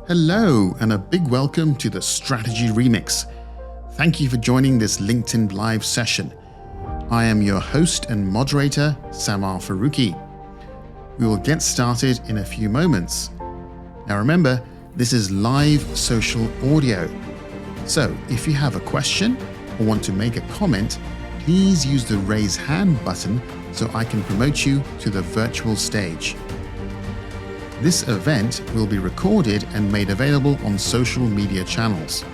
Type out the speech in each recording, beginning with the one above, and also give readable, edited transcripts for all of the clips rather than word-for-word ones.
Hello, and a big welcome to the Strategy Remix. Thank you for joining this LinkedIn Live session. I am your host and moderator, Sammar Farooqi. We will get started in a few moments. Now remember, this is live social audio. So if you have a question or want to make a comment, please use the raise hand button so I can promote you to the virtual stage. This event will be recorded and made available on social media channels.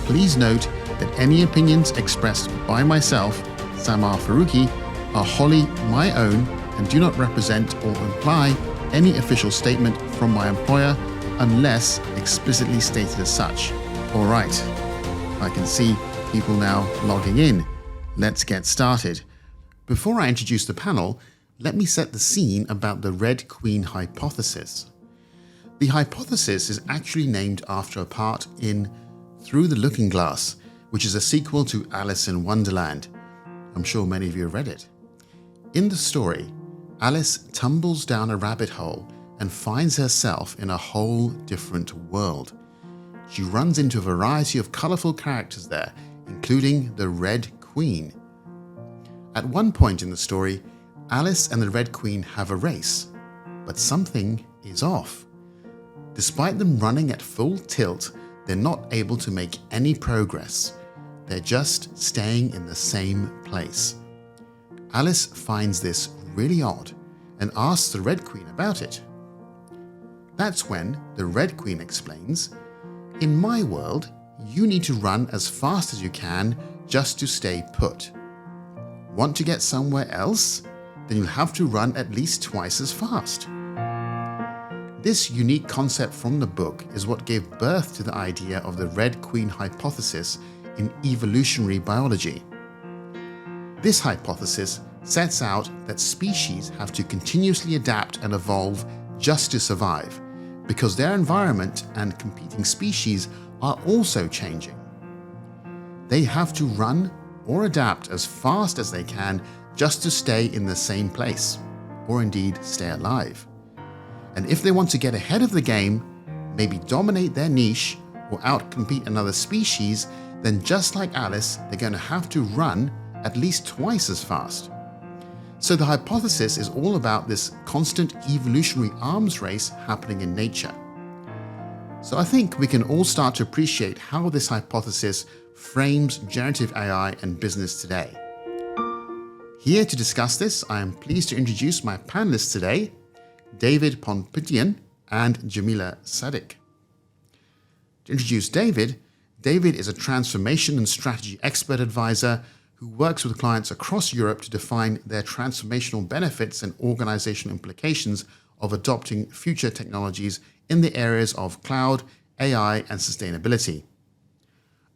Please note that any opinions expressed by myself, Sammar Farooqi, are wholly my own and do not represent or imply any official statement from my employer unless explicitly stated as such. All right, I can see people now logging in. Let's get started. Before I introduce the panel, let me set the scene about the Red Queen hypothesis. The hypothesis is actually named after a part in Through the Looking Glass, which is a sequel to Alice in Wonderland. I'm sure many of you have read it. In the story, Alice tumbles down a rabbit hole and finds herself in a whole different world. She runs into a variety of colourful characters there, including the Red Queen. At one point in the story, Alice and the Red Queen have a race, but something is off. Despite them running at full tilt, they're not able to make any progress. They're just staying in the same place. Alice finds this really odd and asks the Red Queen about it. That's when the Red Queen explains, "In my world, you need to run as fast as you can just to stay put. Want to get somewhere else? Then you'll have to run at least twice as fast." This unique concept from the book is what gave birth to the idea of the Red Queen hypothesis in evolutionary biology. This hypothesis sets out that species have to continuously adapt and evolve just to survive, because their environment and competing species are also changing. They have to run or adapt as fast as they can just to stay in the same place, or indeed stay alive. And if they want to get ahead of the game, maybe dominate their niche or outcompete another species, then just like Alice, they're going to have to run at least twice as fast. So the hypothesis is all about this constant evolutionary arms race happening in nature. So I think we can all start to appreciate how this hypothesis frames generative AI and business today. Here to discuss this, I am pleased to introduce my panelists today, David Pontoppidan and Jamila Sadek. To introduce David is a transformation and strategy expert advisor who works with clients across Europe to define their transformational benefits and organizational implications of adopting future technologies in the areas of cloud, AI, and sustainability.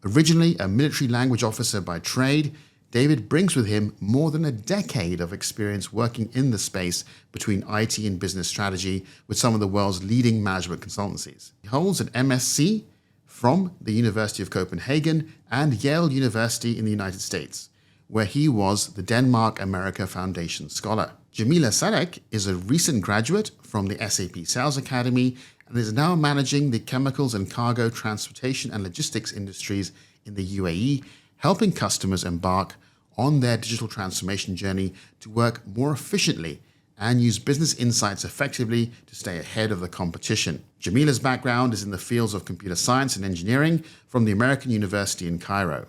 Originally a military language officer by trade, David brings with him more than a decade of experience working in the space between IT and business strategy with some of the world's leading management consultancies. He holds an MSc from the University of Copenhagen and Yale University in the United States, where he was the Denmark America Foundation Scholar. Jamila Sadek is a recent graduate from the SAP Sales Academy and is now managing the chemicals and cargo transportation and logistics industries in the UAE, helping customers embark on their digital transformation journey to work more efficiently and use business insights effectively to stay ahead of the competition. Jamila's background is in the fields of computer science and engineering from the American University in Cairo.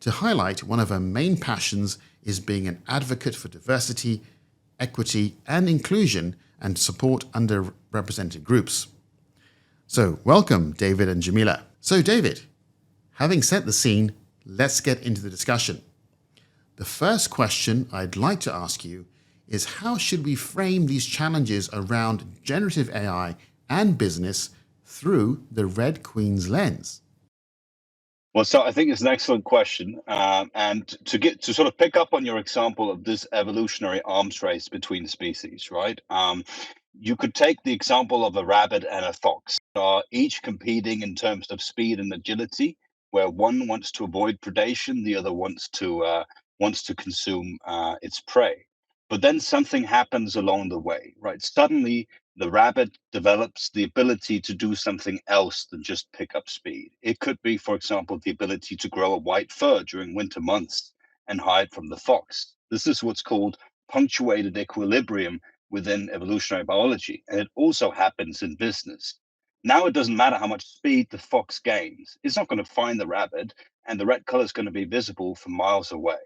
To highlight, one of her main passions is being an advocate for diversity, equity, and inclusion and support underrepresented groups. So welcome, David and Jamila. So David, having set the scene, let's get into the discussion. The first question I'd like to ask you is, how should we frame these challenges around generative AI and business through the Red Queen's lens? Well, so I think it's an excellent question. And to sort of pick up on your example of this evolutionary arms race between species, right? You could take the example of a rabbit and a fox, each competing in terms of speed and agility, where one wants to avoid predation, the other wants to consume its prey. But then something happens along the way, right? Suddenly, the rabbit develops the ability to do something else than just pick up speed. It could be, for example, the ability to grow a white fur during winter months and hide from the fox. This is what's called punctuated equilibrium within evolutionary biology, and it also happens in business. Now it doesn't matter how much speed the fox gains. It's not going to find the rabbit, and the red color is going to be visible from miles away.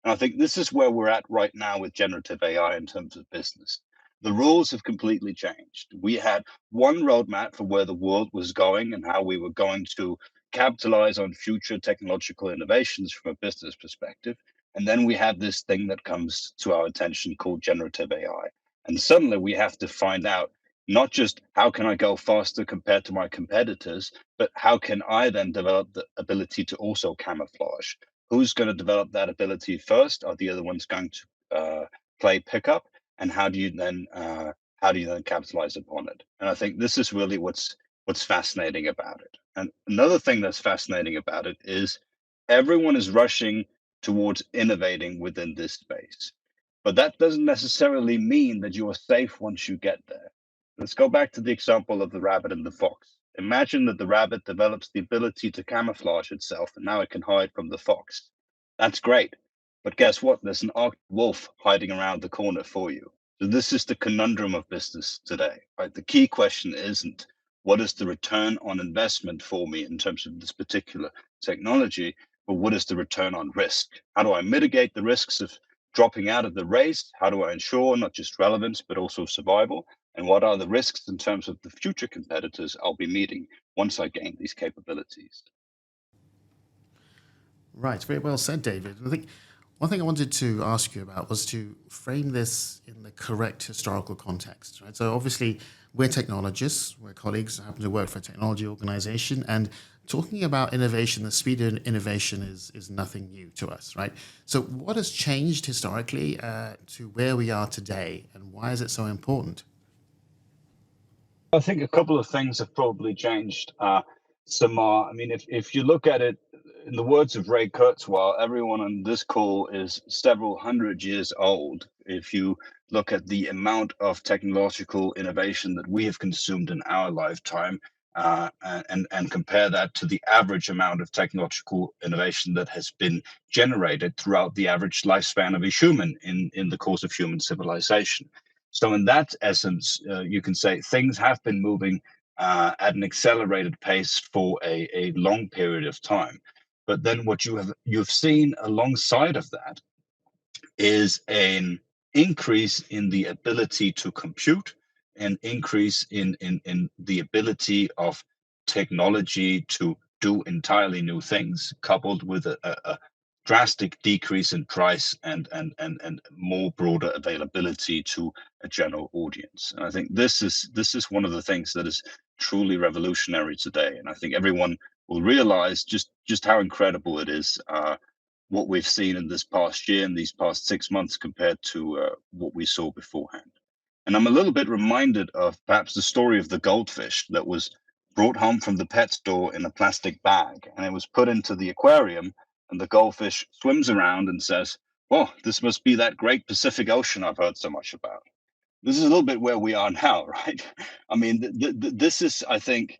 And I think this is where we're at right now with generative AI in terms of business. The rules have completely changed. We had one roadmap for where the world was going and how we were going to capitalize on future technological innovations from a business perspective. And then we have this thing that comes to our attention called generative AI. And suddenly we have to find out not just how can I go faster compared to my competitors, but how can I then develop the ability to also camouflage? Who's going to develop that ability first? Are the other ones going to play pickup? And how do you then capitalize upon it? And I think this is really what's fascinating about it. And another thing that's fascinating about it is everyone is rushing towards innovating within this space. But that doesn't necessarily mean that you are safe once you get there. Let's go back to the example of the rabbit and the fox. Imagine that the rabbit develops the ability to camouflage itself, and now it can hide from the fox. That's great. But guess what? There's an arctic wolf hiding around the corner for you. So this is the conundrum of business today, right? The key question isn't what is the return on investment for me in terms of this particular technology, but what is the return on risk? How do I mitigate the risks of dropping out of the race? How do I ensure not just relevance, but also survival? And what are the risks in terms of the future competitors I'll be meeting once I gain these capabilities? Right, very well said, David. I think one thing I wanted to ask you about was to frame this in the correct historical context, right? So obviously we're technologists, we're colleagues, happen to work for a technology organization, and talking about innovation, the speed of innovation is nothing new to us, right? So what has changed historically to where we are today, and why is it so important? I think a couple of things have probably changed, Sammar. I mean, if you look at it, in the words of Ray Kurzweil, everyone on this call is several hundred years old. If you look at the amount of technological innovation that we have consumed in our lifetime, and compare that to the average amount of technological innovation that has been generated throughout the average lifespan of a human in the course of human civilization. So in that essence, you can say things have been moving at an accelerated pace for a long period of time. But then what you've seen alongside of that is an increase in the ability to compute, an increase in the ability of technology to do entirely new things, coupled with a drastic decrease in price and more broader availability to a general audience. And I think this is one of the things that is truly revolutionary today. And I think everyone will realize just how incredible it is, what we've seen in this past year and these past 6 months compared to what we saw beforehand. And I'm a little bit reminded of perhaps the story of the goldfish that was brought home from the pet store in a plastic bag, and it was put into the aquarium, and the goldfish swims around and says, "Well, this must be that great Pacific Ocean I've heard so much about." This is a little bit where we are now, right? I mean, this is, I think,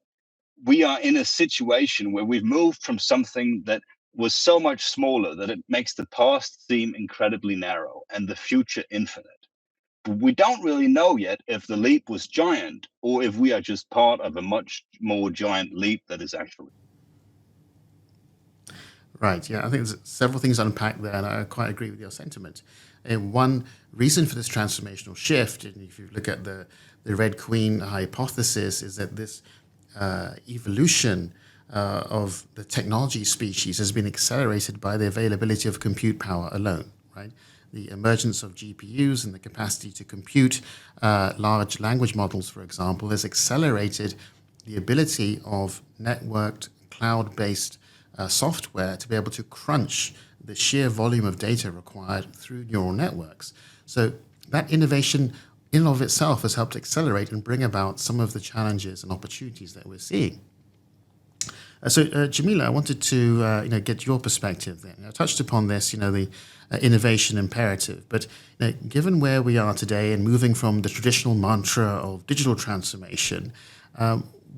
we are in a situation where we've moved from something that was so much smaller that it makes the past seem incredibly narrow and the future infinite. But we don't really know yet if the leap was giant or if we are just part of a much more giant leap that is actually. Right, yeah, I think there's several things to unpack there, and I quite agree with your sentiment. And one reason for this transformational shift, and if you look at the Red Queen hypothesis, is that this evolution of the technology species has been accelerated by the availability of compute power alone, right? The emergence of GPUs and the capacity to compute large language models, for example, has accelerated the ability of networked, cloud-based software to be able to crunch the sheer volume of data required through neural networks. So that innovation in and of itself has helped accelerate and bring about some of the challenges and opportunities that we're seeing. Jamila, I wanted to get your perspective then. I touched upon this, the innovation imperative, but given where we are today and moving from the traditional mantra of digital transformation,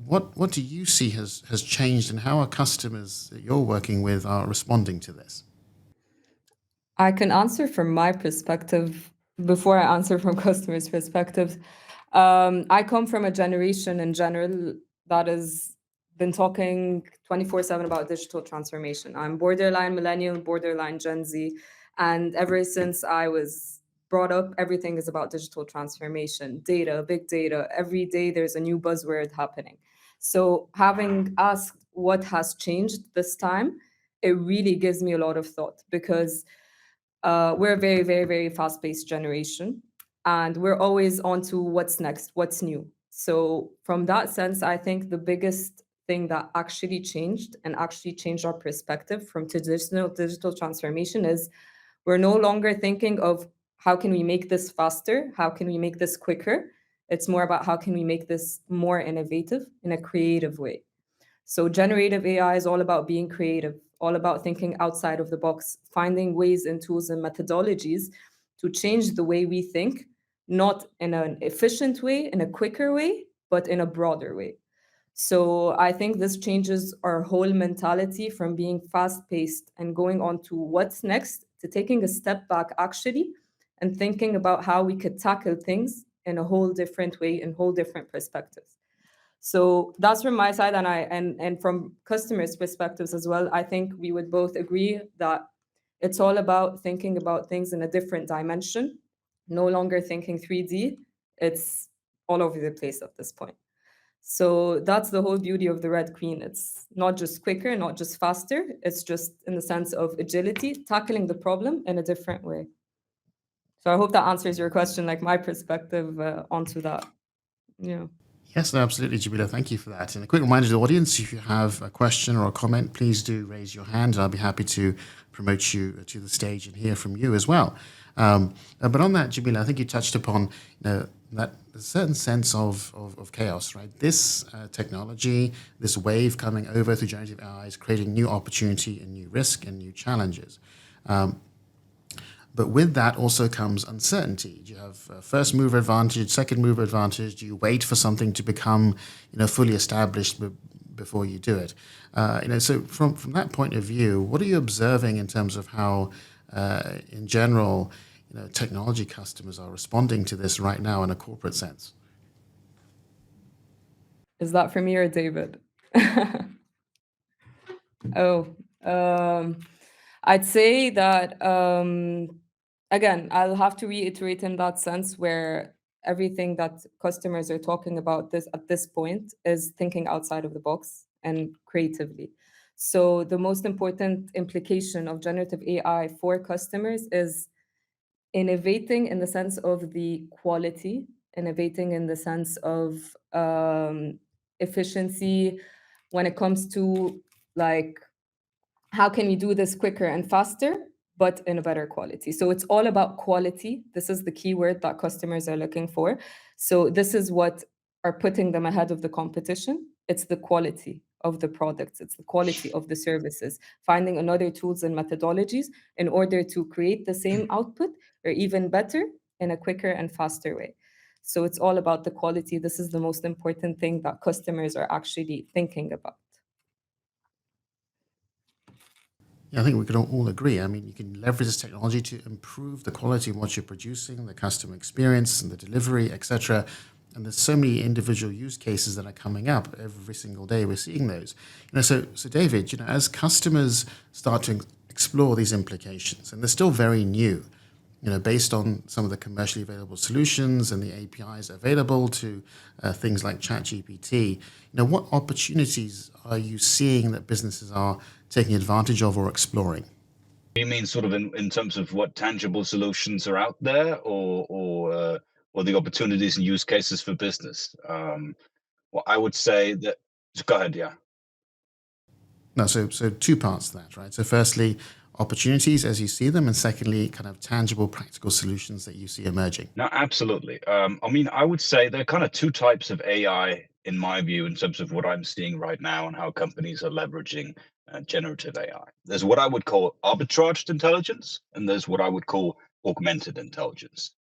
what do you see has changed, and how are customers that you're working with are responding to this? I can answer from my perspective before I answer from customers' perspectives. I come from a generation in general that has been talking 24/7 about digital transformation. I'm borderline millennial, borderline Gen Z, and ever since I was brought up, everything is about digital transformation, data, big data. Every day there's a new buzzword happening. So having asked what has changed this time, it really gives me a lot of thought, because we're a very, very, very fast-paced generation, and we're always on to what's next, what's new. So from that sense, I think the biggest thing that actually changed and actually changed our perspective from traditional digital transformation is we're no longer thinking of how can we make this faster, how can we make this quicker. It's more about how can we make this more innovative in a creative way. So generative AI is all about being creative, all about thinking outside of the box, finding ways and tools and methodologies to change the way we think, not in an efficient way, in a quicker way, but in a broader way. So I think this changes our whole mentality from being fast-paced and going on to what's next to taking a step back actually and thinking about how we could tackle things in a whole different way, in whole different perspectives. So that's from my side, and from customers' perspectives as well. I think we would both agree that it's all about thinking about things in a different dimension, no longer thinking 3D. It's all over the place at this point. So that's the whole beauty of the Red Queen. It's not just quicker, not just faster. It's just in the sense of agility, tackling the problem in a different way. So I hope that answers your question, like my perspective onto that. Yeah. Yes, no, absolutely, Jamila. Thank you for that. And a quick reminder to the audience, if you have a question or a comment, please do raise your hand, and I'll be happy to promote you to the stage and hear from you as well. But on that, Jamila, I think you touched upon that a certain sense of chaos, right? This technology, this wave coming over through generative AI is creating new opportunity and new risk and new challenges. But with that also comes uncertainty. Do you have first mover advantage, second mover advantage? Do you wait for something to become, fully established before you do it? So from that point of view, what are you observing in terms of how, in general, technology customers are responding to this right now in a corporate sense? Is that for me or David? I'd say that, again, I'll have to reiterate in that sense where everything that customers are talking about this at this point is thinking outside of the box and creatively. So the most important implication of generative AI for customers is innovating in the sense of the quality, innovating in the sense of efficiency when it comes to like how can we do this quicker and faster, but in a better quality. So it's all about quality. This is the key word that customers are looking for. So this is what are putting them ahead of the competition. It's the quality of the products. It's the quality of the services, finding another tools and methodologies in order to create the same output or even better in a quicker and faster way. So it's all about the quality. This is the most important thing that customers are actually thinking about. Yeah, I think we can all agree. I mean, you can leverage this technology to improve the quality of what you're producing, the customer experience and the delivery, etc. And there's so many individual use cases that are coming up every single day. We're seeing those. So David, as customers start to explore these implications, and they're still very new, based on some of the commercially available solutions and the APIs available to things like ChatGPT, what opportunities are you seeing that businesses are taking advantage of or exploring? You mean sort of in terms of what tangible solutions are out there, or the opportunities and use cases for business? Well, I would say that. Go ahead, yeah. No, so two parts to that, right? So firstly, opportunities as you see them, and secondly, kind of tangible, practical solutions that you see emerging. No, absolutely. I mean, I would say there are kind of two types of AI in my view, in terms of what I'm seeing right now and how companies are leveraging generative AI. There's what I would call arbitraged intelligence, and there's what I would call augmented intelligence.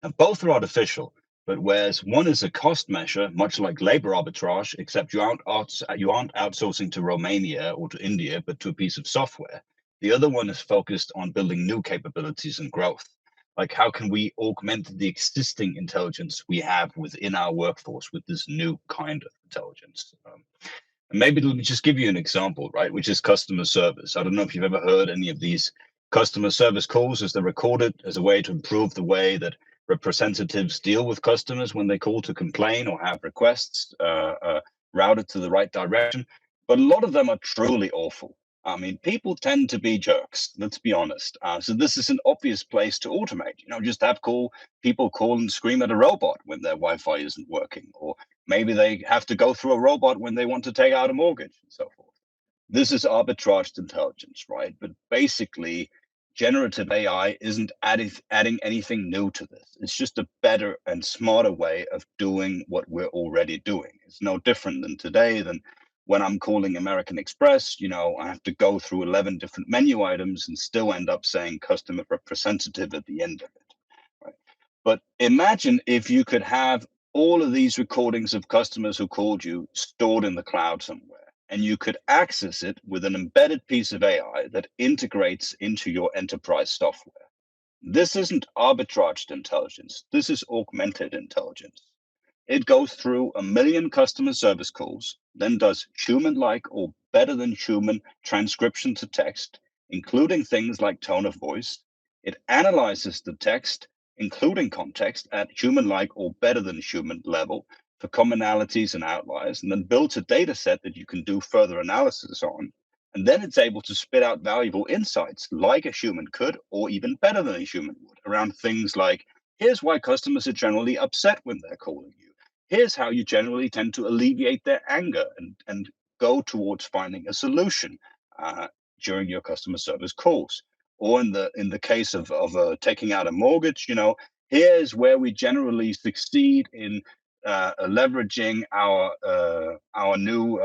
Now, both are artificial, but whereas one is a cost measure, much like labor arbitrage, except you aren't outsourcing to Romania or to India, but to a piece of software. The other one is focused on building new capabilities and growth. Like, how can we augment the existing intelligence we have within our workforce with this new kind of intelligence? And maybe let me just give you an example, right, which is customer service. I don't know if you've ever heard any of these customer service calls as they're recorded as a way to improve the way that representatives deal with customers when they call to complain or have requests routed to the right direction. But a lot of them are truly awful. I mean, people tend to be jerks, let's be honest. So this is an obvious place to automate, just have people call and scream at a robot when their Wi-Fi isn't working, or maybe they have to go through a robot when they want to take out a mortgage and so forth. This is arbitraged intelligence, right? But basically, generative AI isn't adding anything new to this. It's just a better and smarter way of doing what we're already doing. It's no different than today than when I'm calling American Express, I have to go through 11 different menu items and still end up saying customer representative at the end of it. Right? But imagine if you could have all of these recordings of customers who called you stored in the cloud somewhere, and you could access it with an embedded piece of AI that integrates into your enterprise software. This isn't arbitraged intelligence. This is augmented intelligence. It goes through 1 million customer service calls, then does human-like or better than human transcription to text, including things like tone of voice. It analyzes the text, including context, at human-like or better than human level for commonalities and outliers, and then builds a data set that you can do further analysis on. And then it's able to spit out valuable insights like a human could, or even better than a human would, around things like, here's why customers are generally upset when they're calling you. Here's how you generally tend to alleviate their anger and go towards finding a solution during your customer service calls. Or in the case of taking out a mortgage, here's where we generally succeed in leveraging our new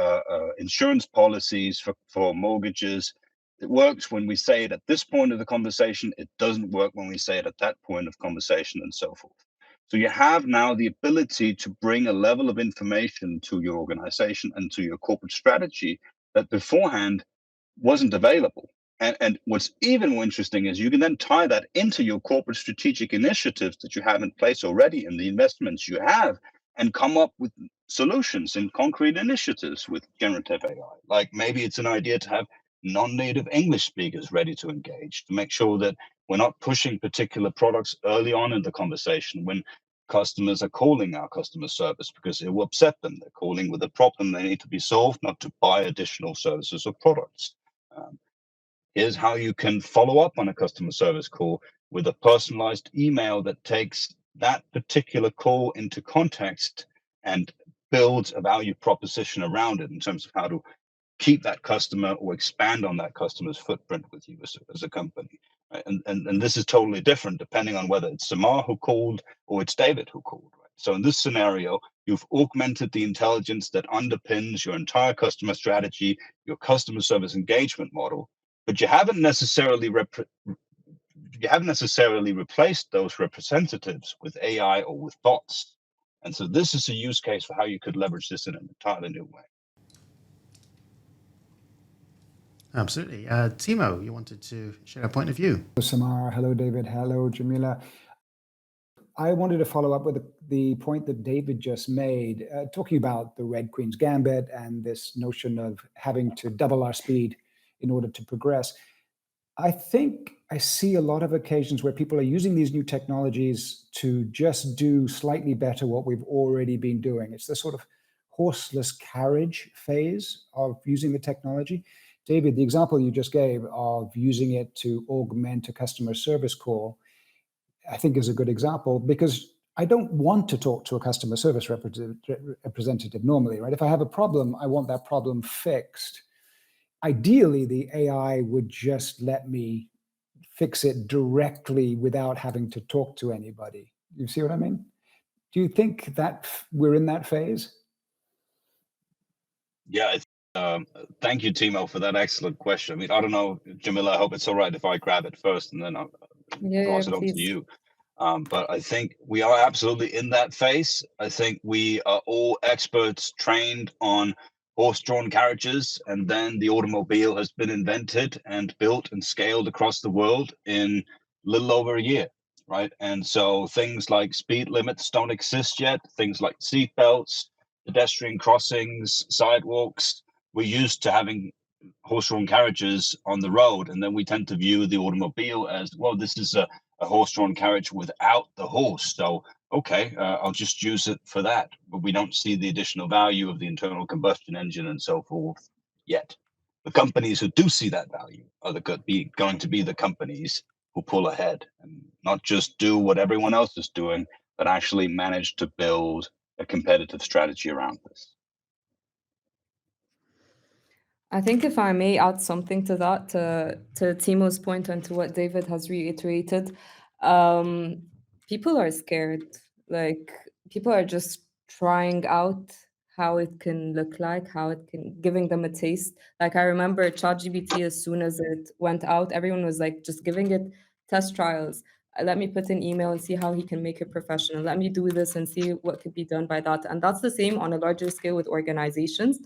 insurance policies for mortgages. It works when we say it at this point of the conversation. It doesn't work when we say it at that point of conversation, and so forth. So you have now the ability to bring a level of information to your organization and to your corporate strategy that beforehand wasn't available. And what's even more interesting is you can then tie that into your corporate strategic initiatives that you have in place already and the investments you have, and come up with solutions and concrete initiatives with generative AI. Like, maybe it's an idea to have non-native English speakers ready to engage, to make sure that we're not pushing particular products early on in the conversation when customers are calling our customer service because it will upset them. They're calling with a problem they need to be solved, not to buy additional services or products. Here's how you can follow up on a customer service call with a personalized email that takes that particular call into context and builds a value proposition around it in terms of how to keep that customer or expand on that customer's footprint with you as a company. Right? And this is totally different depending on whether it's Sammar who called or it's David who called. Right? So in this scenario, you've augmented the intelligence that underpins your entire customer strategy, your customer service engagement model, but you haven't necessarily replaced those representatives with AI or with bots. And so this is a use case for how you could leverage this in an entirely new way. Absolutely. Timo, you wanted to share a point of view. Hello, Sammar. Hello, David. Hello, Jamila. I wanted to follow up with the point that David just made, talking about the Red Queen's Gambit and this notion of having to double our speed in order to progress. I think I see a lot of occasions where people are using these new technologies to just do slightly better what we've already been doing. It's the sort of horseless carriage phase of using the technology. David, the example you just gave of using it to augment a customer service call, I think is a good example, because I don't want to talk to a customer service representative normally, right? If I have a problem, I want that problem fixed. Ideally, the AI would just let me fix it directly without having to talk to anybody. You see what I mean? Do you think that we're in that phase? Yeah, thank you, Timo, for that excellent question. I mean, I don't know, Jamila, I hope it's all right if I grab it first and then I'll Yeah, pass it on to please. you. But I think we are absolutely in that phase. I think we are all experts trained on horse-drawn carriages, and then the automobile has been invented and built and scaled across the world in little over a year, right? And so things like speed limits don't exist yet. Things like seatbelts, pedestrian crossings, sidewalks. We're used to having horse-drawn carriages on the road, and then we tend to view the automobile as, well, this is a horse-drawn carriage without the horse. So, okay, I'll just use it for that. But we don't see the additional value of the internal combustion engine and so forth yet. The companies who do see that value are going to be the companies who pull ahead and not just do what everyone else is doing, but actually manage to build a competitive strategy around this. I think if I may add something to that, to Timo's point and to what David has reiterated, people are scared. Like, people are just trying out how it can look like, how it can, giving them a taste. Like, I remember ChatGPT, as soon as it went out, everyone was like just giving it test trials. Let me put an email and see how he can make it professional. Let me do this and see what could be done by that. And that's the same on a larger scale with organizations.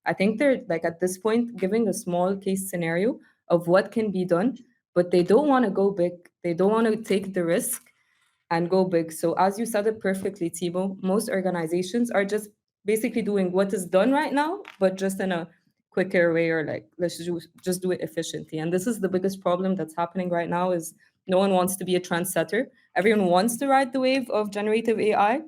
I think they're like at this point giving a small case scenario of what can be done, but they don't want to go big. They don't want to take the risk and go big. So as you said it perfectly, Timo, most organizations are just basically doing what is done right now, but just in a quicker way, or like, let's just do it efficiently. And this is the biggest problem that's happening right now is no one wants to be a trendsetter. Everyone wants to ride the wave of generative AI,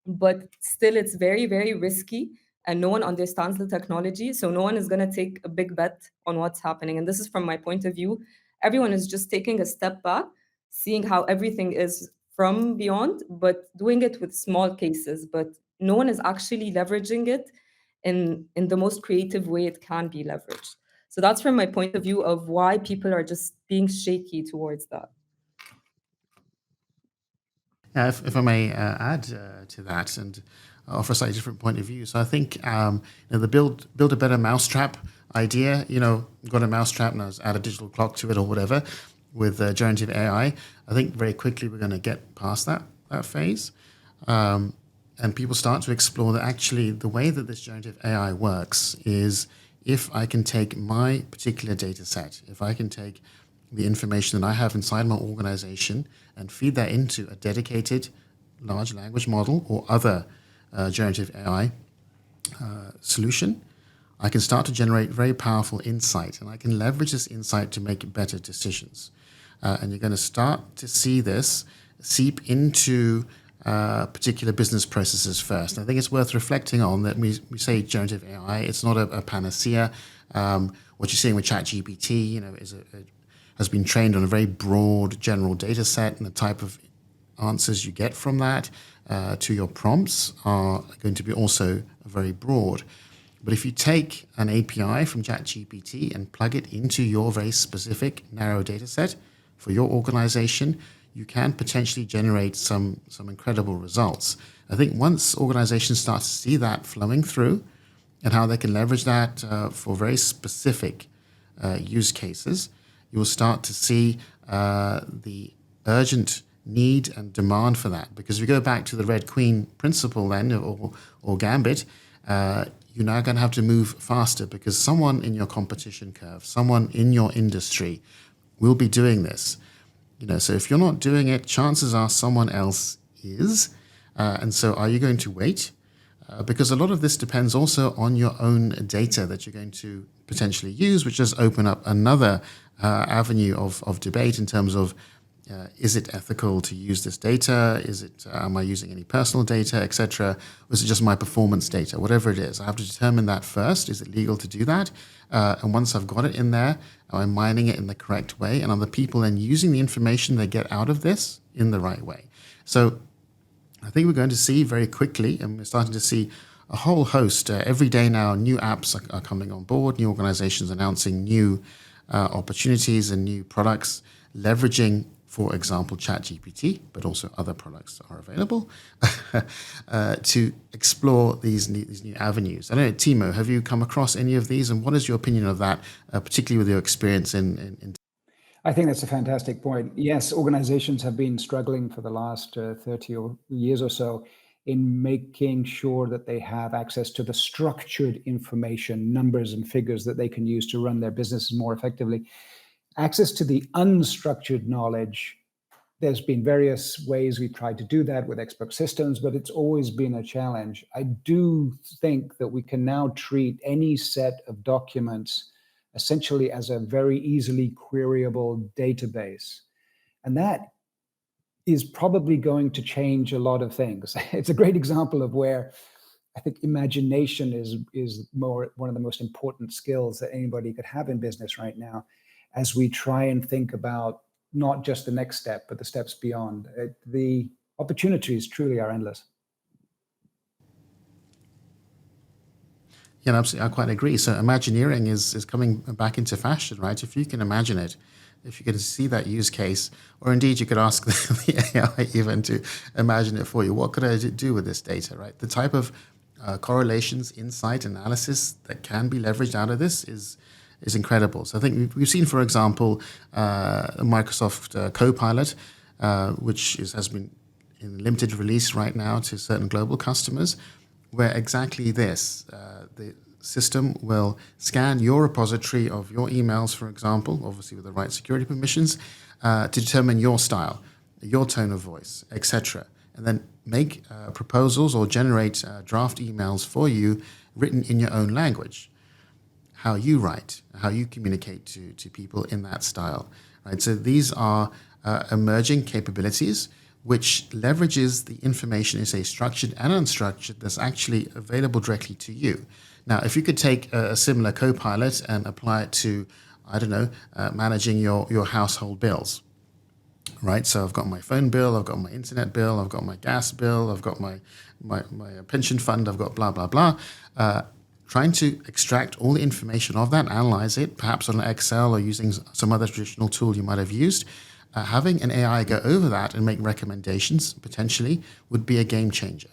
but still it's very, very risky and no one understands the technology. So no one is going to take a big bet on what's happening. And this is from my point of view. Everyone is just taking a step back, seeing how everything is from beyond, but doing it with small cases. But no one is actually leveraging it in the most creative way it can be leveraged. So that's from my point of view of why people are just being shaky towards that. If I may add to that and offer a slightly different point of view. So I think the build a better mousetrap idea, got a mousetrap and add a digital clock to it or whatever with generative AI. I think very quickly we're going to get past that phase. And people start to explore that actually the way that this generative AI works is if I can take my particular data set, if I can take the information that I have inside my organization and feed that into a dedicated large language model or other generative AI solution, I can start to generate very powerful insight, and I can leverage this insight to make better decisions. And you're going to start to see this seep into particular business processes first. And I think it's worth reflecting on that we say generative AI, it's not a panacea. What you're seeing with ChatGPT, has been trained on a very broad general data set, and the type of answers you get from that to your prompts are going to be also very broad. But if you take an API from ChatGPT and plug it into your very specific narrow data set for your organization, you can potentially generate some incredible results. I think once organizations start to see that flowing through and how they can leverage that for very specific use cases, you will start to see the urgent need and demand for that. Because if you go back to the Red Queen principle then, or gambit, you're now going to have to move faster because someone in your competition curve, someone in your industry will be doing this. So if you're not doing it, chances are someone else is. And so are you going to wait? Because a lot of this depends also on your own data that you're going to potentially use, which does open up another avenue of debate in terms of is it ethical to use this data? Am I using any personal data, etc.? Or is it just my performance data? Whatever it is, I have to determine that first. Is it legal to do that? And once I've got it in there, am I mining it in the correct way? And are the people then using the information they get out of this in the right way? So I think we're going to see very quickly, and we're starting to see a whole host. Every day now, new apps are coming on board, new organizations announcing new opportunities and new products, leveraging for example, ChatGPT, but also other products are available, to explore these new avenues. I don't know, Timo, have you come across any of these, and what is your opinion of that, particularly with your experience in I think that's a fantastic point. Yes, organizations have been struggling for the last 30 years or so in making sure that they have access to the structured information, numbers and figures that they can use to run their businesses more effectively. Access to the unstructured knowledge, there's been various ways we've tried to do that with expert systems, but it's always been a challenge. I do think that we can now treat any set of documents essentially as a very easily queryable database. And that is probably going to change a lot of things. It's a great example of where I think imagination is one of the most important skills that anybody could have in business right now, as we try and think about not just the next step, but the steps beyond. The opportunities truly are endless. Yeah, absolutely. I quite agree. So Imagineering is coming back into fashion, right? If you can imagine it, if you can see that use case, or indeed you could ask the AI even to imagine it for you. What could I do with this data, right? The type of correlations, insight, analysis that can be leveraged out of this is incredible. So I think we've seen, for example, Microsoft Copilot, which has been in limited release right now to certain global customers, where exactly this, the system will scan your repository of your emails, for example, obviously with the right security permissions, to determine your style, your tone of voice, etc., and then make proposals or generate draft emails for you written in your own language, how you write, how you communicate to people in that style, right? So these are emerging capabilities which leverages the information, say structured and unstructured, that's actually available directly to you. Now, if you could take a similar Copilot and apply it to, I don't know, managing your household bills, right? So I've got my phone bill, I've got my internet bill, I've got my gas bill, I've got my pension fund, I've got blah, blah, blah. Trying to extract all the information of that, analyze it, perhaps on Excel or using some other traditional tool you might have used. Having an AI go over that and make recommendations, potentially, would be a game changer,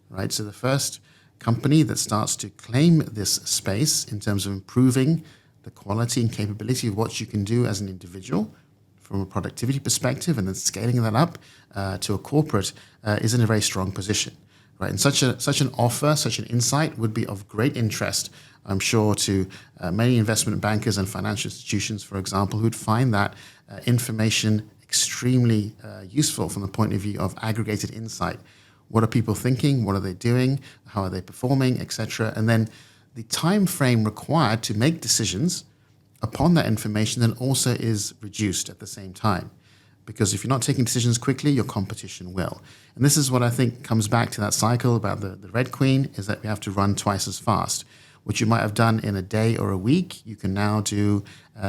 right? So the first company that starts to claim this space in terms of improving the quality and capability of what you can do as an individual from a productivity perspective, and then scaling that up to a corporate is in a very strong position, right? And such an offer, such an insight would be of great interest, I'm sure, to many investment bankers and financial institutions, for example, who'd find that information extremely useful from the point of view of aggregated insight. What are people thinking? What are they doing? How are they performing, etc.? And then the time frame required to make decisions upon that information then also is reduced at the same time. Because if you're not taking decisions quickly, your competition will. And this is what I think comes back to that cycle about the Red Queen, is that we have to run twice as fast. What you might have done in a day or a week, you can now do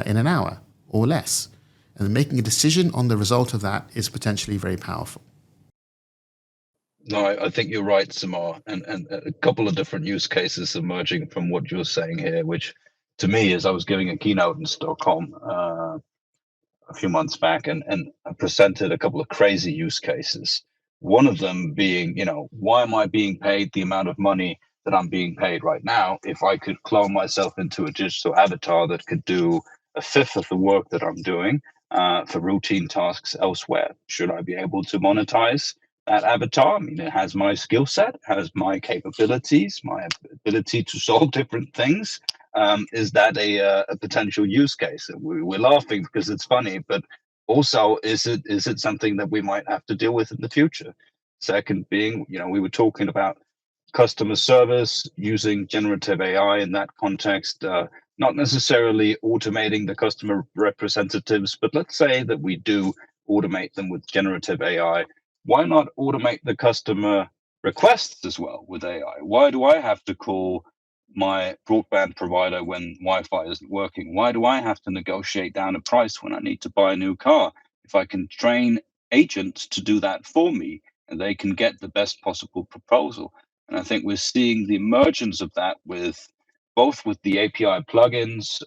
in an hour or less. And making a decision on the result of that is potentially very powerful. No, I think you're right, Sammar, and a couple of different use cases emerging from what you're saying here, which to me is I was giving a keynote in Stockholm a few months back, and I presented a couple of crazy use cases. One of them being, why am I being paid the amount of money that I'm being paid right now if I could clone myself into a digital avatar that could do a fifth of the work that I'm doing for routine tasks elsewhere? Should I be able to monetize that avatar? I mean, it has my skill set, has my capabilities, my ability to solve different things. Is that a potential use case? We're laughing because it's funny, but also is it something that we might have to deal with in the future? Second being, we were talking about customer service using generative AI in that context, not necessarily automating the customer representatives, but let's say that we do automate them with generative AI. Why not automate the customer requests as well with AI? Why do I have to call my broadband provider when Wi-Fi isn't working? Why do I have to negotiate down a price when I need to buy a new car? If I can train agents to do that for me, and they can get the best possible proposal. And I think we're seeing the emergence of that with the API plugins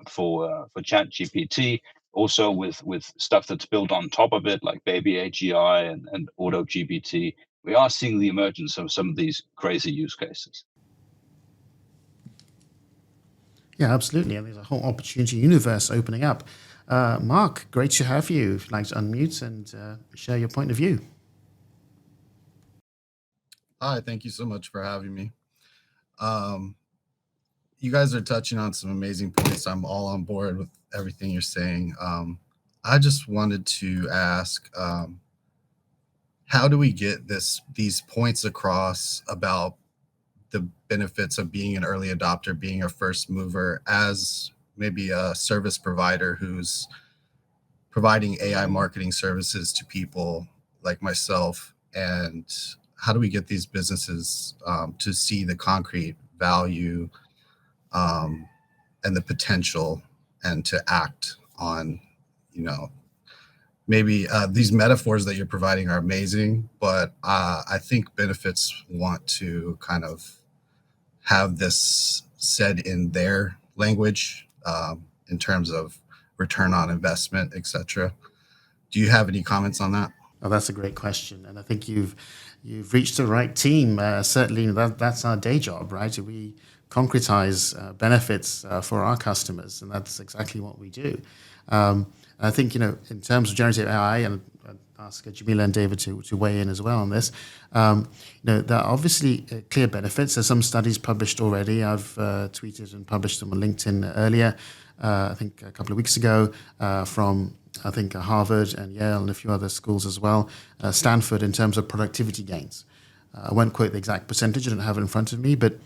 for ChatGPT, also with stuff that's built on top of it, like Baby AGI and AutoGPT, we are seeing the emergence of some of these crazy use cases. Yeah, absolutely. And there's a whole opportunity universe opening up. Mark, great to have you. If you'd like to unmute and share your point of view. Hi, thank you so much for having me. You guys are touching on some amazing points. I'm all on board with everything you're saying. I just wanted to ask, how do we get these points across about the benefits of being an early adopter, being a first mover, as maybe a service provider who's providing AI marketing services to people like myself? And how do we get these businesses to see the concrete value and the potential, and to act on, maybe these metaphors that you're providing are amazing, but I think benefits want to kind of have this said in their language in terms of return on investment, etc. Do you have any comments on that? Oh, that's a great question, and I think you've reached the right team. Certainly, that's our day job, right? We concretize benefits for our customers, and that's exactly what we do. I think, in terms of generative AI, and I'd ask Jamila and David to weigh in as well on this, there are obviously clear benefits. There's some studies published already. I've tweeted and published them on LinkedIn earlier, I think a couple of weeks ago, from Harvard and Yale and a few other schools as well, Stanford, in terms of productivity gains. I won't quote the exact percentage, I don't have it in front of me, but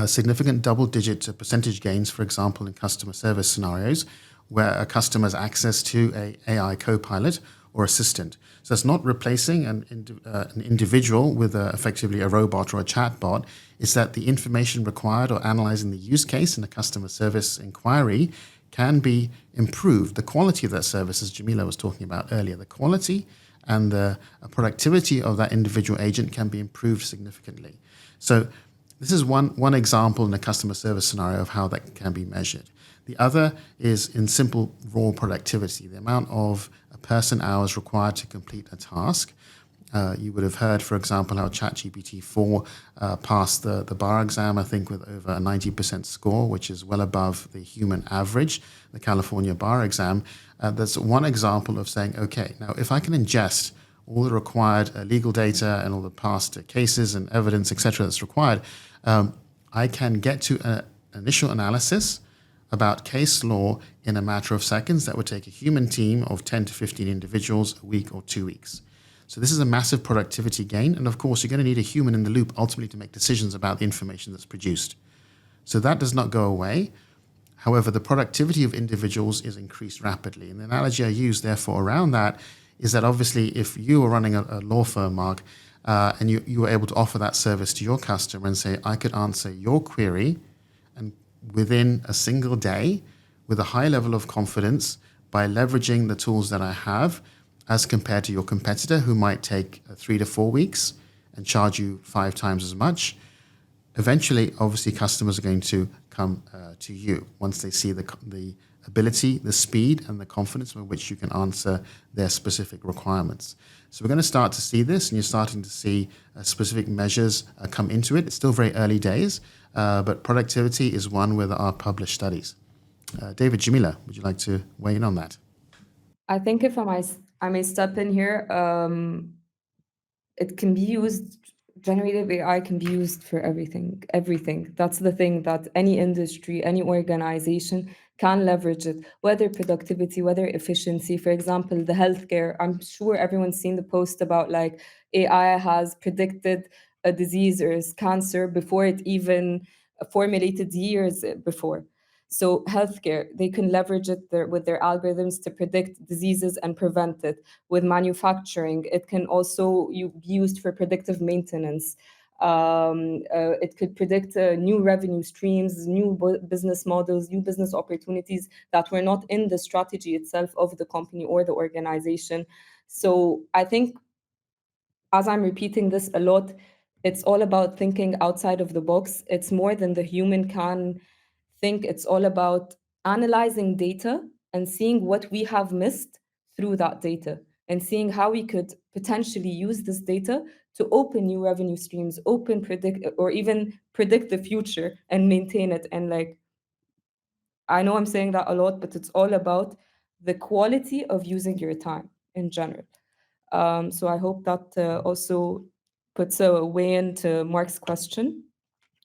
significant double-digit percentage gains, for example, in customer service scenarios, where a customer has access to an AI co-pilot or assistant. So it's not replacing an individual with effectively a robot or a chatbot. It's that the information required or analyzing the use case in a customer service inquiry can be improved. The quality of that service, as Jamila was talking about earlier, the quality and the productivity of that individual agent can be improved significantly. So this is one example in a customer service scenario of how that can be measured. The other is in simple raw productivity, the amount of person hours required to complete a task. You would have heard, for example, how ChatGPT-4 passed the bar exam, I think, with over a 90% score, which is well above the human average, the California bar exam. That's one example of saying, okay, now if I can ingest all the required legal data and all the past cases and evidence, et cetera, that's required, I can get to an initial analysis about case law in a matter of seconds that would take a human team of 10 to 15 individuals a week or 2 weeks. So this is a massive productivity gain. And of course, you're going to need a human in the loop ultimately to make decisions about the information that's produced. So that does not go away. However, the productivity of individuals is increased rapidly. And the analogy I use, therefore, around that is that obviously if you were running a law firm, Mark, and you were able to offer that service to your customer and say, I could answer your query and within a single day with a high level of confidence by leveraging the tools that I have, as compared to your competitor who might take 3 to 4 weeks and charge you 5 times as much. Eventually, obviously, customers are going to come to you once they see the ability, the speed, and the confidence with which you can answer their specific requirements. So we're going to start to see this, and you're starting to see specific measures come into it. It's still very early days, but productivity is one where there are published studies. David, Jamila, would you like to weigh in on that? I think if I may step in here, it can be used, generative AI can be used for everything. That's the thing, that any industry, any organization can leverage it, whether productivity, whether efficiency. For example, the healthcare, I'm sure everyone's seen the post about like AI has predicted a disease or cancer before it even formulated years before. So healthcare, they can leverage it with their algorithms to predict diseases and prevent it. With manufacturing, it can also be used for predictive maintenance. It could predict new revenue streams, new business models, new business opportunities that were not in the strategy itself of the company or the organization. So I think, as I'm repeating this a lot, it's all about thinking outside of the box. It's more than the human can think. It's all about analyzing data and seeing what we have missed through that data, and seeing how we could potentially use this data to open new revenue streams, even predict the future and maintain it. And like, I know I'm saying that a lot, but it's all about the quality of using your time in general. So I hope that also puts a way into Mark's question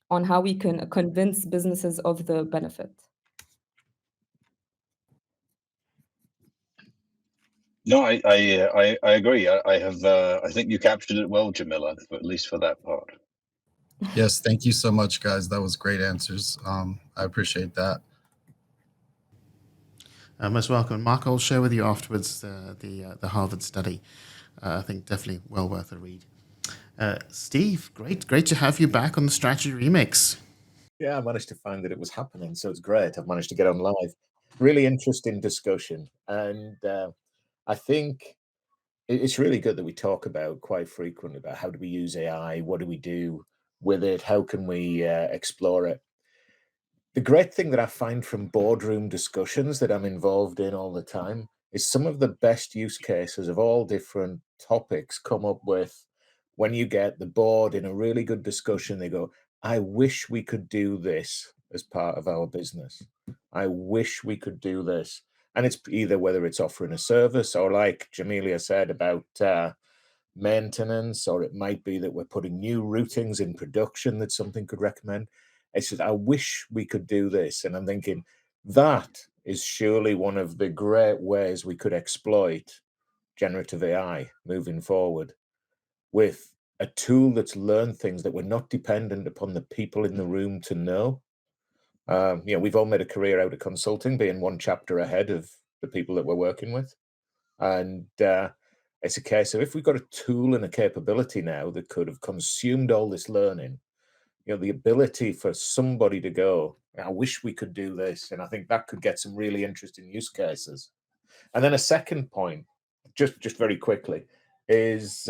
on how we can convince businesses of the benefit. No, I agree. I think you captured it well, Jamila, at least for that part. Yes, thank you so much, guys. That was great answers. I appreciate that. Most welcome. Mark, I'll share with you afterwards the Harvard study. I think definitely well worth a read. Steve, great to have you back on the Strategy Remix. Yeah, I managed to find that it was happening, so it's great. I've managed to get on live. Really interesting discussion, and I think it's really good that we talk about quite frequently about how do we use AI, what do we do with it, how can we explore it. The great thing that I find from boardroom discussions that I'm involved in all the time is some of the best use cases of all different topics come up with when you get the board in a really good discussion. They go, I wish we could do this as part of our business. I wish we could do this. And it's either whether it's offering a service or, like Jamila said, about maintenance, or it might be that we're putting new routings in production that something could recommend. It's just, I wish we could do this. And I'm thinking that is surely one of the great ways we could exploit generative AI moving forward, with a tool that's learned things that we're not dependent upon the people in the room to know. We've all made a career out of consulting, being one chapter ahead of the people that we're working with. And it's a case of, if we've got a tool and a capability now that could have consumed all this learning, the ability for somebody to go, I wish we could do this. And I think that could get some really interesting use cases. And then a second point, just very quickly, is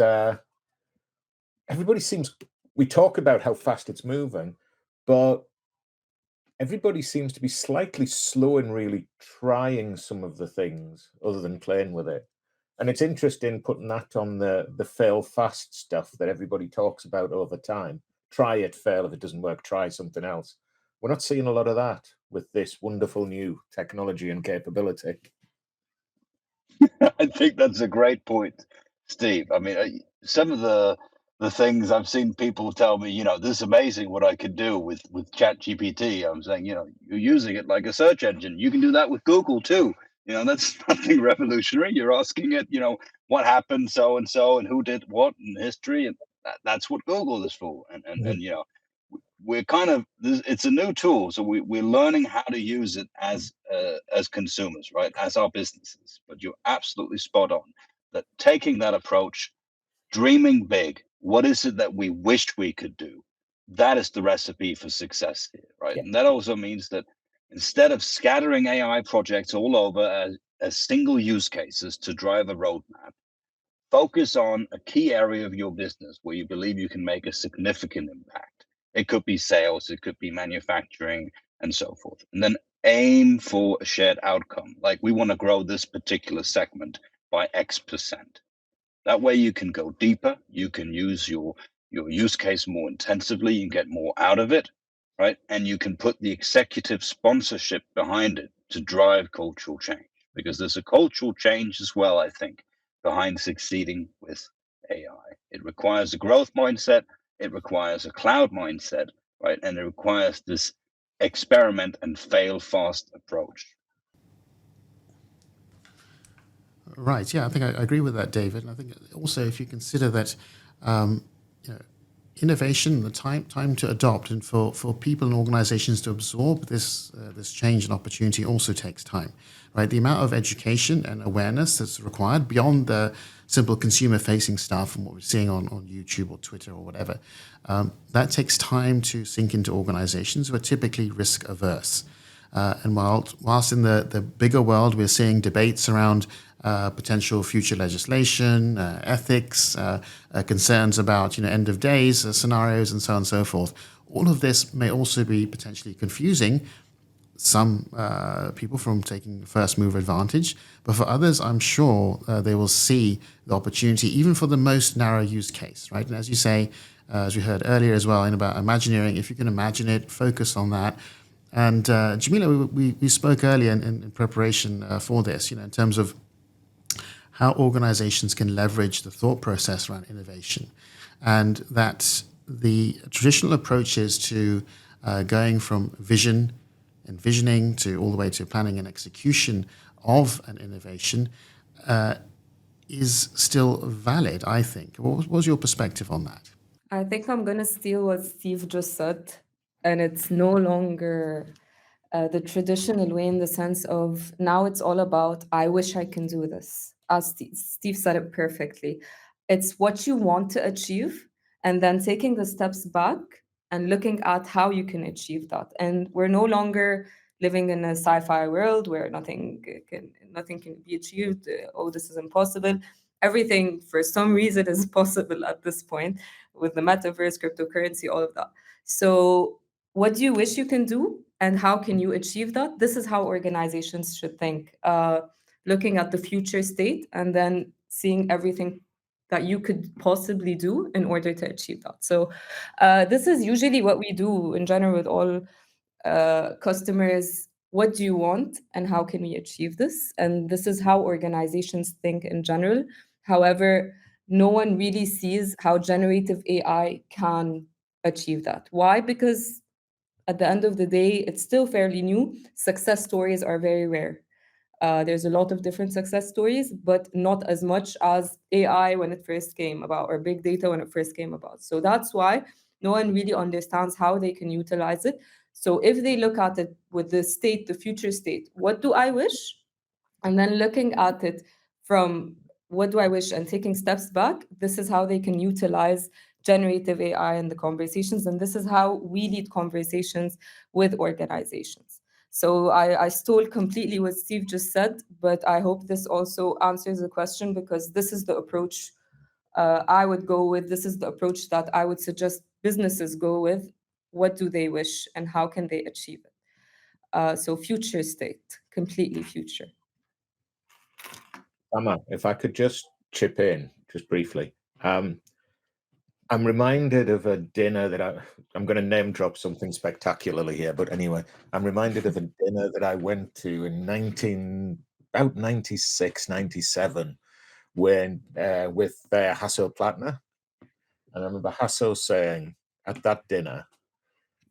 we talk about how fast it's moving, but everybody seems to be slightly slow in really trying some of the things other than playing with it. And it's interesting putting that on the fail fast stuff that everybody talks about over time. Try it, fail. If it doesn't work, try something else. We're not seeing a lot of that with this wonderful new technology and capability. I think that's a great point, Steve. I mean, some of the things I've seen people tell me, this is amazing what I could do with ChatGPT. I'm saying, you're using it like a search engine. You can do that with Google too. That's nothing revolutionary. You're asking it, what happened so and so and who did what in history, and that's what Google is for. And we're kind of, it's a new tool, so we're learning how to use it as consumers, right, as our businesses. But you're absolutely spot on that taking that approach, dreaming big, what is it that we wished we could do? That is the recipe for success here, right? Yeah. And that also means that instead of scattering AI projects all over as single use cases to drive a roadmap, focus on a key area of your business where you believe you can make a significant impact. It could be sales, it could be manufacturing, and so forth. And then aim for a shared outcome. Like, we want to grow this particular segment by X%. That way you can go deeper, you can use your use case more intensively, you can get more out of it, right? And you can put the executive sponsorship behind it to drive cultural change. Because there's a cultural change as well, I think, behind succeeding with AI. It requires a growth mindset, it requires a cloud mindset, right? And it requires this experiment and fail fast approach. Right. Yeah, I think I agree with that, David. And I think also, if you consider that innovation, the time to adopt, and for people and organizations to absorb this change and opportunity also takes time, right? The amount of education and awareness that's required beyond the simple consumer-facing stuff and what we're seeing on YouTube or Twitter or whatever, that takes time to sink into organizations who are typically risk-averse. And whilst in the bigger world we're seeing debates around potential future legislation, ethics, concerns about end of days scenarios, and so on and so forth, all of this may also be potentially confusing some people from taking first mover advantage, but for others, I'm sure they will see the opportunity, even for the most narrow use case, right? And as you say, as we heard earlier as well, about Imagineering, if you can imagine it, focus on that. And Jamila, we spoke earlier in preparation for this, in terms of how organizations can leverage the thought process around innovation, and that the traditional approaches to going from envisioning to all the way to planning and execution of an innovation is still valid, I think. What was your perspective on that? I think I'm going to steal what Steve just said, and it's no longer the traditional way, in the sense of now it's all about, I wish I can do this. As Steve said it perfectly. It's what you want to achieve, and then taking the steps back and looking at how you can achieve that. And we're no longer living in a sci-fi world where nothing can be achieved. Oh, this is impossible. Everything, for some reason, is possible at this point with the metaverse, cryptocurrency, all of that. So what do you wish you can do, and how can you achieve that? This is how organizations should think, looking at the future state and then seeing everything that you could possibly do in order to achieve that. So this is usually what we do in general with all customers. What do you want, and how can we achieve this? And this is how organizations think in general. However, no one really sees how generative AI can achieve that. Why? Because at the end of the day, it's still fairly new. Success stories are very rare. There's a lot of different success stories, but not as much as AI when it first came about, or big data when it first came about. So that's why no one really understands how they can utilize it. So if they look at it with the state, the future state, what do I wish? And then looking at it from what do I wish and taking steps back, this is how they can utilize generative AI in the conversations. And this is how we lead conversations with organizations. So I stole completely what Steve just said, but I hope this also answers the question, because this is the approach I would go with. This is the approach that I would suggest businesses go with. What do they wish, and how can they achieve it? So future state, completely future. Sammar, if I could just chip in just briefly. I'm reminded of a dinner that I'm going to name drop something spectacularly here, but anyway, I'm reminded of a dinner that I went to in about 96, 97, when with Hasso Plattner. And I remember Hasso saying at that dinner,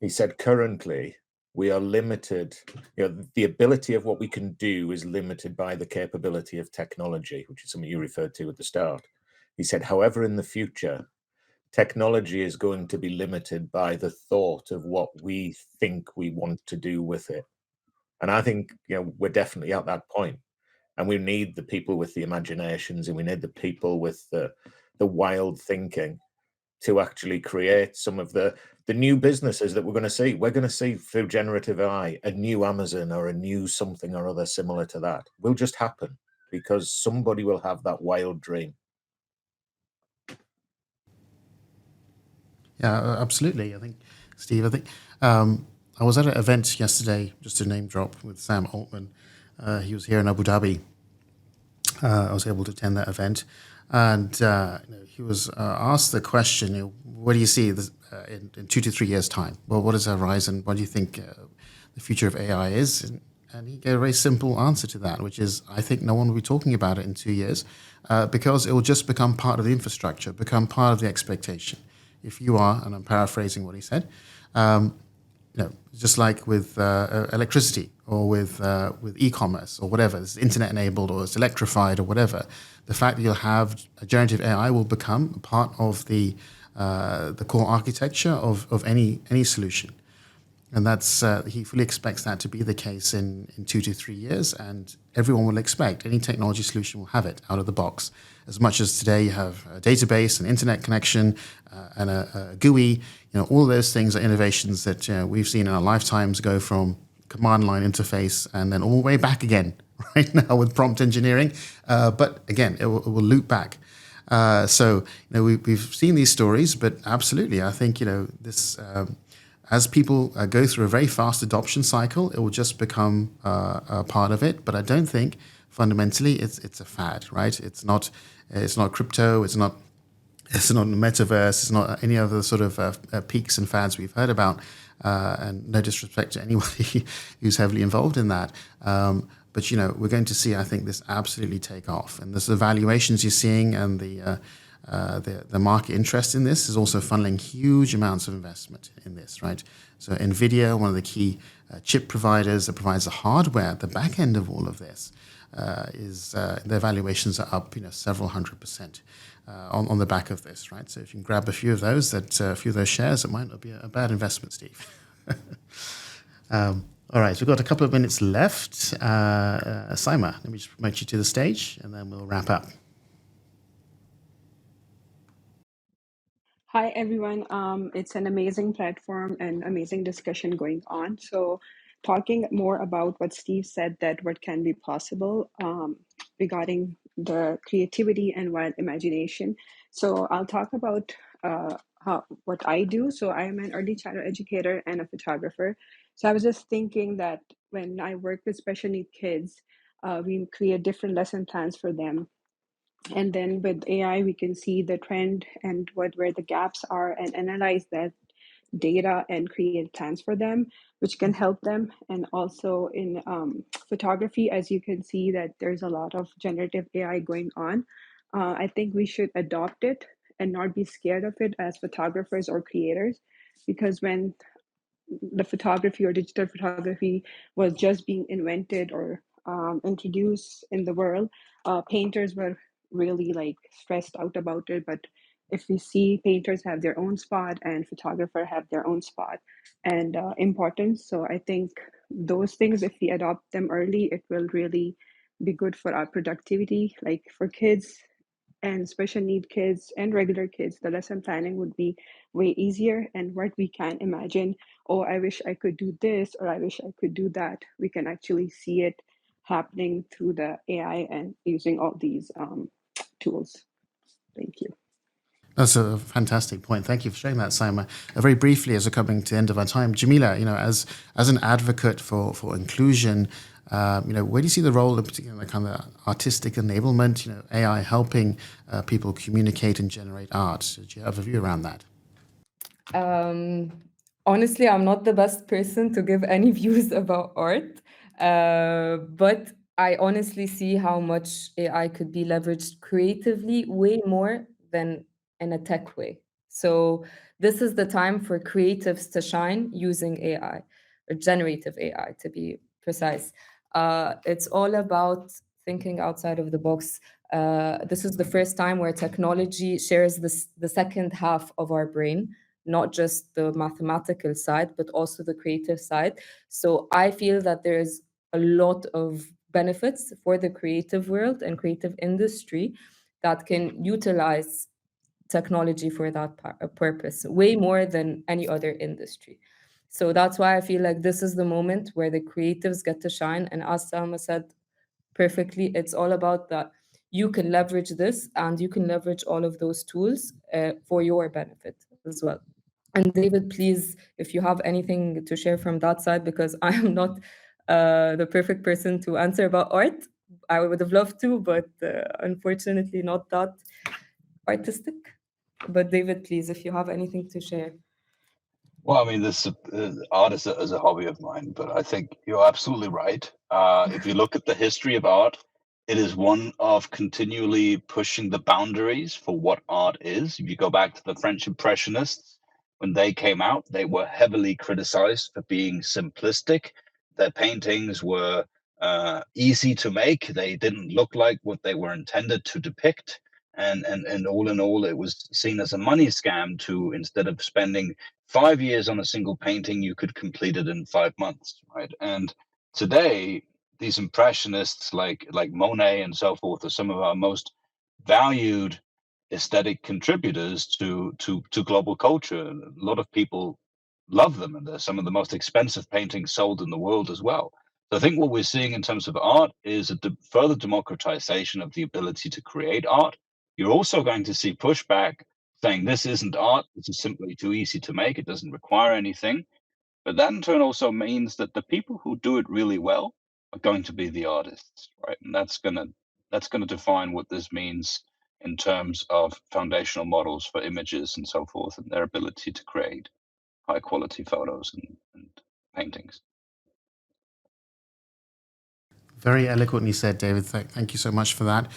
he said, currently we are limited, the ability of what we can do is limited by the capability of technology, which is something you referred to at the start. He said, however, in the future, technology is going to be limited by the thought of what we think we want to do with it. And I think, we're definitely at that point. And we need the people with the imaginations, and we need the people with the wild thinking to actually create some of the new businesses that we're going to see. We're going to see through generative AI, a new Amazon or a new something or other similar to that will just happen because somebody will have that wild dream. Yeah, absolutely. I think, Steve, I was at an event yesterday, just to name drop, with Sam Altman. He was here in Abu Dhabi. I was able to attend that event. And he was asked the question, what do you see in 2 to 3 years' time? Well, what is the horizon? What do you think the future of AI is? And he gave a very simple answer to that, which is, I think no one will be talking about it in 2 years because it will just become part of the infrastructure, become part of the expectation. If you are, and I'm paraphrasing what he said, just like with electricity or with e-commerce or whatever, it's internet enabled or it's electrified or whatever, the fact that you'll have a generative AI will become part of the core architecture of any solution. And that's he fully expects that to be the case in 2 to 3 years, and everyone will expect any technology solution will have it out of the box. As much as today you have a database, an internet connection, and a GUI, all of those things are innovations that we've seen in our lifetimes go from command line interface and then all the way back again right now with prompt engineering. But again, it will loop back. So we've seen these stories, but absolutely, I think this as people go through a very fast adoption cycle, it will just become a part of it. But I don't think fundamentally it's a fad, right? It's not crypto. It's not the metaverse. It's not any other sort of peaks and fads we've heard about. And no disrespect to anybody who's heavily involved in that. But we're going to see, I think, this absolutely take off. And the valuations you're seeing and the market interest in this is also funneling huge amounts of investment in this, right? So NVIDIA, one of the key chip providers that provides the hardware at the back end of all of this, their valuations are up, several 100% on the back of this, right? So if you can grab a few of those shares, it might not be a bad investment, Steve. All right, we've got a couple of minutes left. Sammar, let me just promote you to the stage, and then we'll wrap up. Hi, everyone. It's an amazing platform and amazing discussion going on. So talking more about what Steve said, that what can be possible regarding the creativity and wild imagination. So I'll talk about what I do. So I am an early childhood educator and a photographer. So I was just thinking that when I work with special need kids, we create different lesson plans for them. And then with AI, we can see the trend and where the gaps are and analyze that data and create plans for them, which can help them. And also in photography, as you can see that there's a lot of generative AI going on. I think we should adopt it and not be scared of it as photographers or creators, because when the photography or digital photography was just being invented or introduced in the world, painters were really stressed out about it. But if we see painters have their own spot and photographer have their own spot and importance. So I think those things, if we adopt them early, it will really be good for our productivity. Like for kids and special need kids and regular kids, the lesson planning would be way easier. And what we can imagine, oh, I wish I could do this, or I wish I could do that, we can actually see it happening through the AI and using all these tools. Thank you. That's a fantastic point. Thank you for sharing that, Sammar. Very briefly, as we're coming to the end of our time, Jamila, as an advocate for inclusion, where do you see the role of particularly kind of artistic enablement, AI helping people communicate and generate art? Do you have a view around that? Honestly, I'm not the best person to give any views about art, but I honestly see how much AI could be leveraged creatively way more than in a tech way. So this is the time for creatives to shine using AI, or generative AI to be precise. It's all about thinking outside of the box. This is the first time where technology shares the second half of our brain, not just the mathematical side, but also the creative side. So I feel that there's a lot of benefits for the creative world and creative industry that can utilize technology for that purpose way more than any other industry. So that's why I feel like this is the moment where the creatives get to shine. And as Sammar said perfectly, it's all about that you can leverage this and you can leverage all of those tools for your benefit as well. And David, please, if you have anything to share from that side, because I am not the perfect person to answer about art. I would have loved to, but unfortunately not that artistic. But David, please, if you have anything to share. Well, I mean, this art is a hobby of mine, but I think you're absolutely right. If you look at the history of art, it is one of continually pushing the boundaries for what art is. If you go back to the French Impressionists, when they came out, they were heavily criticized for being simplistic. Their paintings were easy to make. They didn't look like what they were intended to depict. And all in all, it was seen as a money scam to, instead of spending 5 years on a single painting, you could complete it in 5 months, right? And today, these impressionists like Monet and so forth are some of our most valued aesthetic contributors to global culture. A lot of people love them, and they're some of the most expensive paintings sold in the world as well. So I think what we're seeing in terms of art is a further democratization of the ability to create art. You're also going to see pushback saying this isn't art, this is simply too easy to make, it doesn't require anything. But that in turn also means that the people who do it really well are going to be the artists, right? And that's gonna define what this means in terms of foundational models for images and so forth, and their ability to create high quality photos and paintings. Very eloquently said, David. Thank you so much for that.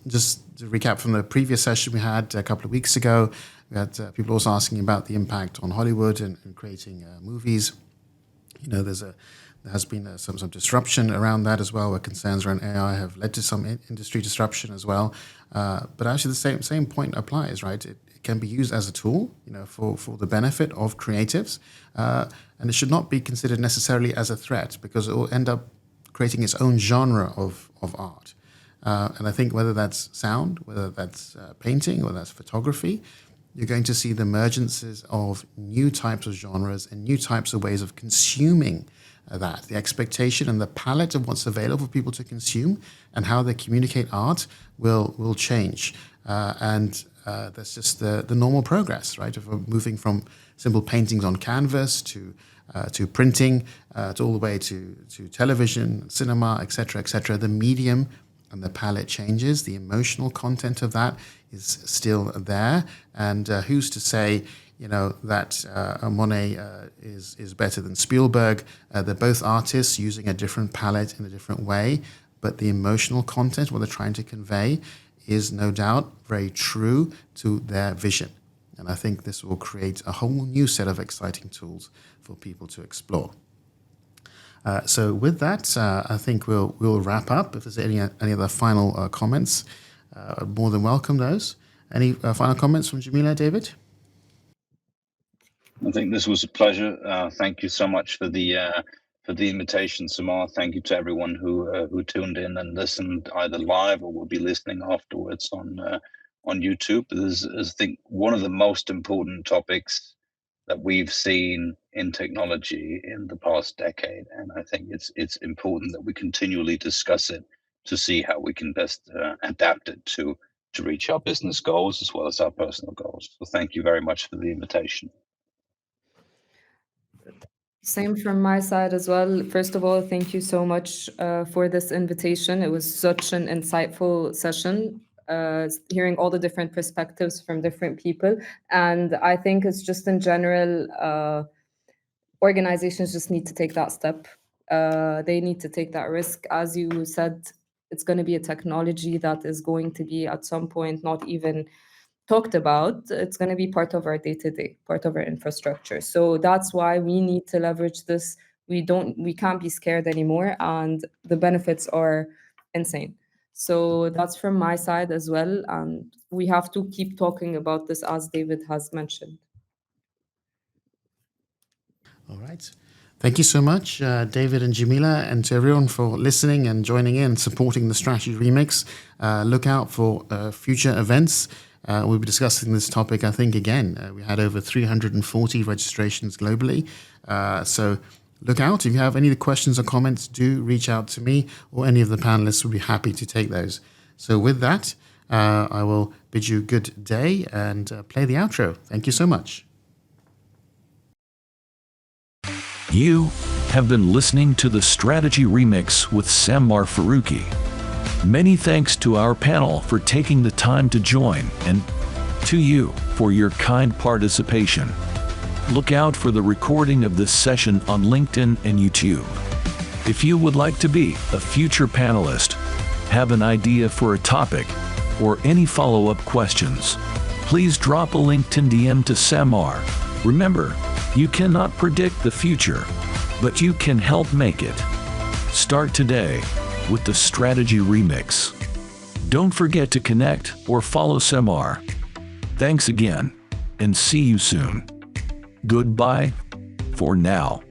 Just to recap from the previous session we had a couple of weeks ago, we had people also asking about the impact on Hollywood and creating movies. You know, there has been some disruption around that as well, where concerns around AI have led to some industry disruption as well. But actually, the same point applies, right? It can be used as a tool, you know, for the benefit of creatives, and it should not be considered necessarily as a threat, because it will end up creating its own genre of art. And I think whether that's sound, whether that's painting, or that's photography, you're going to see the emergences of new types of genres and new types of ways of consuming that. The expectation and the palette of what's available for people to consume and how they communicate art will change. And that's just the normal progress, right? Of moving from simple paintings on canvas to printing, to all the way to television, cinema, etc., etc. The medium and the palette changes. The emotional content of that is still there. And who's to say, you know, that Monet is better than Spielberg? They're both artists using a different palette in a different way, but the emotional content, what they're trying to convey, is no doubt very true to their vision. And I think this will create a whole new set of exciting tools for people to explore. So with that, I think we'll wrap up. If there's any other final comments, more than welcome those. Any final comments from Jamila, David? I think this was a pleasure. Thank you so much for the invitation, Sammar. Thank you to everyone who tuned in and listened either live or will be listening afterwards on YouTube. This is, I think, one of the most important topics that we've seen in technology in the past decade, and I think it's important that we continually discuss it to see how we can best adapt it to reach our business goals as well as our personal goals. So thank you very much for the invitation. Same from my side as well. First of all, thank you so much for this invitation. It was such an insightful session, hearing all the different perspectives from different people. And I think it's just in general, organizations just need to take that step. They need to take that risk. As you said, it's going to be a technology that is going to be at some point not even talked about. It's going to be part of our day-to-day, part of our infrastructure. So that's why we need to leverage this. We can't be scared anymore, and the benefits are insane. So that's from my side as well, and we have to keep talking about this, as David has mentioned. All right. Thank you so much, David and Jamila, and to everyone for listening and joining in, supporting the Strategy Remix. Look out for future events. We'll be discussing this topic, I think, again. We had over 340 registrations globally. So look out. If you have any questions or comments, do reach out to me, or any of the panelists will be happy to take those. So with that, I will bid you good day and play the outro. Thank you so much. You have been listening to the Strategy Remix with Sammar Farooqi. Many thanks to our panel for taking the time to join, and to you for your kind participation. Look out for the recording of this session on LinkedIn and YouTube. If you would like to be a future panelist, have an idea for a topic, or any follow-up questions, please drop a LinkedIn DM to Sammar. Remember, you cannot predict the future, but you can help make it. Start today with the Strategy Remix. Don't forget to connect or follow Sammar. Thanks again, and see you soon. Goodbye for now.